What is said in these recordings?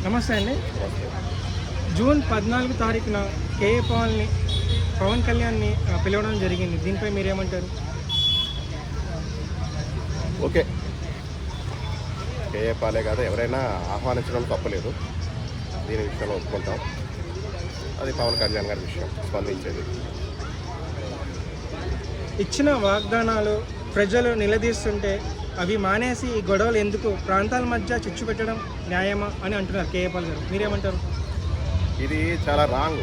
నమస్తే అండి. జూన్ 14 తారీఖున కేఏ పవన్ కళ్యాణ్ని పిలవడం జరిగింది. దీనిపై మీరేమంటారు? ఓకే, కేఏ పాలే కాదు, ఎవరైనా ఆహ్వానించడం తప్పలేదు. దీని విషయంలో ఒప్పుకుంటాం. అది పవన్ కళ్యాణ్ గారి విషయం, స్పందించేది. ఇచ్చిన వాగ్దానాలు ప్రజలు నిలదీస్తుంటే అవి మానేసి ఈ గొడవలు ఎందుకు, ప్రాంతాల మధ్య చిచ్చు పెట్టడం న్యాయమా అని అంటున్నారు కేఏ పాల్ గారు. మీరేమంటారు? ఇది చాలా రాంగ్.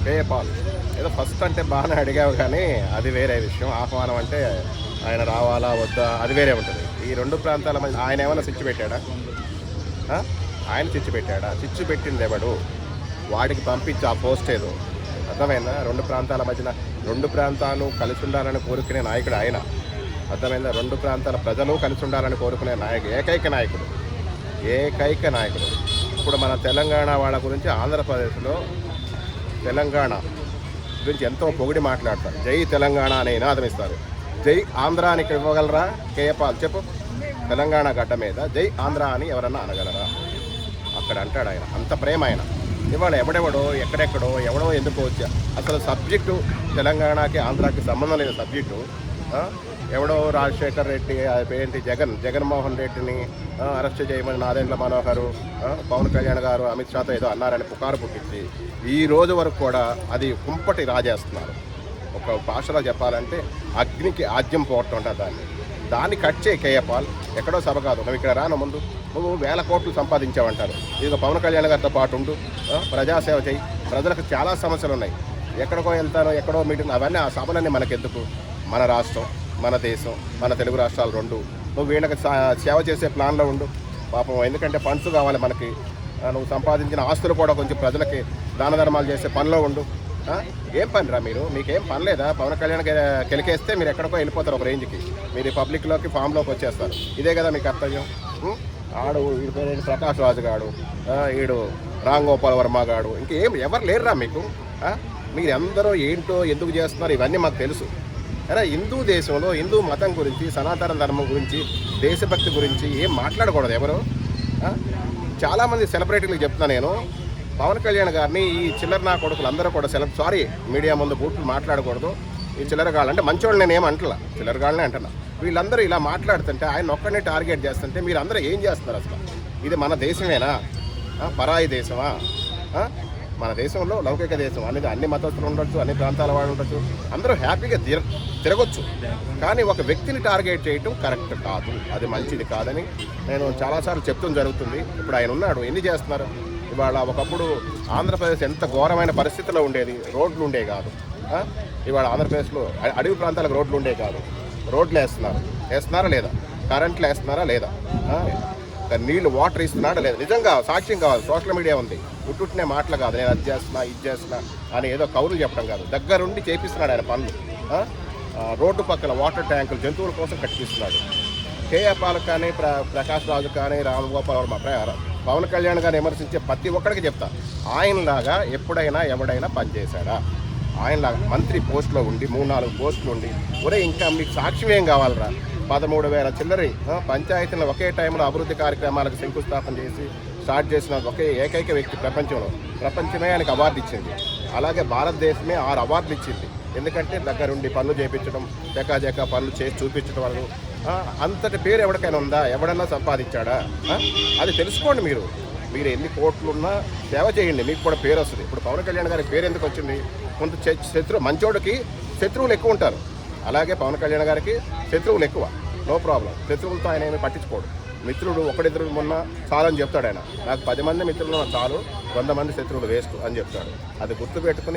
కేఏ పాల్ ఏదో ఫస్ట్ అంటే బాగానే అడిగావు, కానీ అది వేరే విషయం. ఆహ్వానం అంటే ఆయన రావాలా వద్దా అది వేరే ఉంటుంది. ఈ రెండు ప్రాంతాల మధ్య ఆయన ఏమైనా చిచ్చు పెట్టాడా? ఆయన చిచ్చు పెట్టాడా? చిచ్చు పెట్టింది ఎవడు? వాడికి పంపించి ఆ పోస్ట్ ఏదో అర్థమైందా? రెండు ప్రాంతాల మధ్యన రెండు ప్రాంతాలు కలిసి ఉండాలని కోరుకునే నాయకుడు ఆయన. అర్థమైందా? రెండు ప్రాంతాల ప్రజలు కలిసి ఉండాలని కోరుకునే ఏకైక నాయకుడు. ఇప్పుడు మన తెలంగాణ వాళ్ళ గురించి ఆంధ్రప్రదేశ్లో తెలంగాణ గురించి ఎంతో పొగిడి మాట్లాడతారు. జై తెలంగాణ అనే నినాదం ఇస్తారు. జై ఆంధ్ర అని ఇవ్వగలరా కేఏ పాల్? చెప్పు. తెలంగాణ గడ్డ మీద జై ఆంధ్ర అని ఎవరన్నా అనగలరా? అక్కడ అంటాడు ఆయన. అంత ప్రేమ ఆయన. ఇవాళ ఎవడెవడో ఎక్కడెక్కడో ఎవడో ఎందుకు వచ్చా, అసలు సబ్జెక్టు తెలంగాణకి ఆంధ్రాకి సంబంధం లేని సబ్జెక్టు. ఎవడో రాజశేఖర్ రెడ్డి ఏంటి జగన్మోహన్ రెడ్డిని అరెస్ట్ చేయమని నాదెండ్ల మనోహరు, పవన్ కళ్యాణ్ గారు అమిత్ షాతో ఏదో అన్నారని పుకారు పుట్టించి ఈ రోజు వరకు కూడా అది కుంపటి రాజేస్తున్నారు. ఒక భాషలో చెప్పాలంటే అగ్నికి ఆజ్యం పోవటం ఉంటుంది. దాన్ని కట్ చేయి కేఏ పాల్. ఎక్కడో సభ కాదు, నువ్వు ఇక్కడ రాను. ముందు నువ్వు 1000 కోట్లు సంపాదించావంటారు. ఇది పవన్ కళ్యాణ్ గారితో పాటు ఉండు, ప్రజాసేవ చేయి. ప్రజలకు చాలా సమస్యలు ఉన్నాయి. ఎక్కడికో వెళ్తానో ఎక్కడో మీటింగ్, అవన్నీ ఆ సభలన్నీ మనకెందుకు? మన రాష్ట్రం, మన దేశం, మన తెలుగు రాష్ట్రాలు రెండు. నువ్వు వీళ్ళకి సేవ చేసే ప్లాన్లో ఉండు పాపం. ఎందుకంటే ఫండ్స్ కావాలి మనకి. నువ్వు సంపాదించిన ఆస్తులు కూడా కొంచెం ప్రజలకి దాన ధర్మాలు చేసే పనిలో ఉండు. ఏం పని రా మీరు? మీకేం పని లేదా? పవన్ కళ్యాణ్ కెలికేస్తే మీరు ఎక్కడికో వెళ్ళిపోతారు ఒక రేంజ్కి. మీరు పబ్లిక్లోకి ఫామ్లోకి వచ్చేస్తారు. ఇదే కదా మీ కర్తవ్యం. ఆడు వీడి పేరు ప్రకాష్ రాజు గాడు, వీడు రామ్ గోపాల్ వర్మ గాడు, ఇంకేం ఎవరు లేరురా మీకు. మీరు అందరూ ఏంటో ఎందుకు చేస్తున్నారు ఇవన్నీ మాకు తెలుసు. అరే హిందూ దేశంలో హిందూ మతం గురించి, సనాతన ధర్మం గురించి, దేశభక్తి గురించి ఏం మాట్లాడకూడదు ఎవరు. చాలామంది సెలబ్రిటీలకు చెప్తున్నా నేను, పవన్ కళ్యాణ్ గారిని ఈ చిల్లర నా కొడుకులు అందరూ కూడా సారీ మీడియా ముందు బూట్లు మాట్లాడకూడదు. ఈ చిల్లరగాళ్ళు అంటే మంచివాళ్ళు నేను ఏం అంటలా, చిల్లరగాళ్ళనే అంటున్నా. వీళ్ళందరూ ఇలా మాట్లాడుతుంటే ఆయన ఒక్కడిని టార్గెట్ చేస్తుంటే మీరు అందరూ ఏం చేస్తున్నారు అసలు? ఇది మన దేశమేనా? పరాయి దేశమా? మన దేశంలో లౌకిక దేశం అనేది అన్ని మతస్థులు ఉండొచ్చు, అన్ని ప్రాంతాల వాళ్ళు ఉండొచ్చు, అందరూ హ్యాపీగా తిరగొచ్చు. కానీ ఒక వ్యక్తిని టార్గెట్ చేయటం కరెక్ట్ కాదు, అది మంచిది కాదని నేను చాలాసార్లు చెప్తాం జరుగుతుంది. ఇప్పుడు ఆయన ఉన్నాడు, ఎన్ని చేస్తున్నారు? ఇవాళ ఒకప్పుడు ఆంధ్రప్రదేశ్ ఎంత ఘోరమైన పరిస్థితిలో ఉండేది. రోడ్లు ఉండే కాదు. ఇవాళ ఆంధ్రప్రదేశ్లో అడవి ప్రాంతాలకు రోడ్లు ఉండే కాదు. రోడ్లు వేస్తున్నారా లేదా? కరెంట్లు వేస్తున్నారా లేదా? నీళ్లు వాటర్ ఇస్తున్నాడా లేదా? నిజంగా సాక్ష్యం కావాలి. సోషల్ మీడియా ఉంది. ఉట్టునే మాటలు కాదు, నేను అది చేస్తున్నా ఇది చేస్తున్నా అని ఏదో కౌరులు చెప్పడం కాదు. దగ్గరుండి చేపిస్తున్నాడు ఆయన పనులు. రోడ్డు పక్కన వాటర్ ట్యాంకులు జంతువుల కోసం కట్టిస్తున్నాడు. కేఏ పాల్ కానీ ప్రకాష్ రాజు కానీ రామ్ గోపాల్ వర్మ, పవన్ కళ్యాణ్ గారిని విమర్శించే ప్రతి ఒక్కడికి చెప్తా, ఆయనలాగా ఎప్పుడైనా ఎవడైనా పనిచేశాడా? ఆయనలాగా మంత్రి పోస్టులో ఉండి 3-4 పోస్టులు ఉండి ఒరే ఇంకా మీకు సాక్ష్యం ఏం కావాలరా? 13,000 చిల్లరి పంచాయతీలను ఒకే టైంలో అభివృద్ధి కార్యక్రమాలకు శంకుస్థాపన చేసి స్టార్ట్ చేసిన ఒకే ఏకైక వ్యక్తి ప్రపంచమే ఆయనకు అవార్డు ఇచ్చింది. అలాగే భారతదేశమే 6 అవార్డులు ఇచ్చింది. ఎందుకంటే దగ్గరుండి పనులు చేయించడం, జకా పనులు చేసి చూపించడం వల్ల. అంతటి పేరు ఎవరికైనా ఉందా? ఎవడన్నా సంపాదించాడా? అది తెలుసుకోండి. మీరు ఎన్ని కోట్లున్నా సేవ చేయండి, మీకు కూడా పేరు వస్తుంది. ఇప్పుడు పవన్ కళ్యాణ్ గారి పేరు ఎందుకు వచ్చింది? కొంత మంచోడికి శత్రువులు ఎక్కువ ఉంటారు. అలాగే పవన్ కళ్యాణ్ గారికి శత్రువులు ఎక్కువ. నో ప్రాబ్లం, శత్రువులతో ఆయన ఏమీ పట్టించుకోడు. మిత్రుడు ఒకడిద్దరు మొన్న చాలని చెప్తాడు ఆయన. నాకు 10 మంది మిత్రులు చాలు, 100 మంది శత్రువులు వేస్ట్ అని చెప్తాడు. అది గుర్తుపెట్టుకుని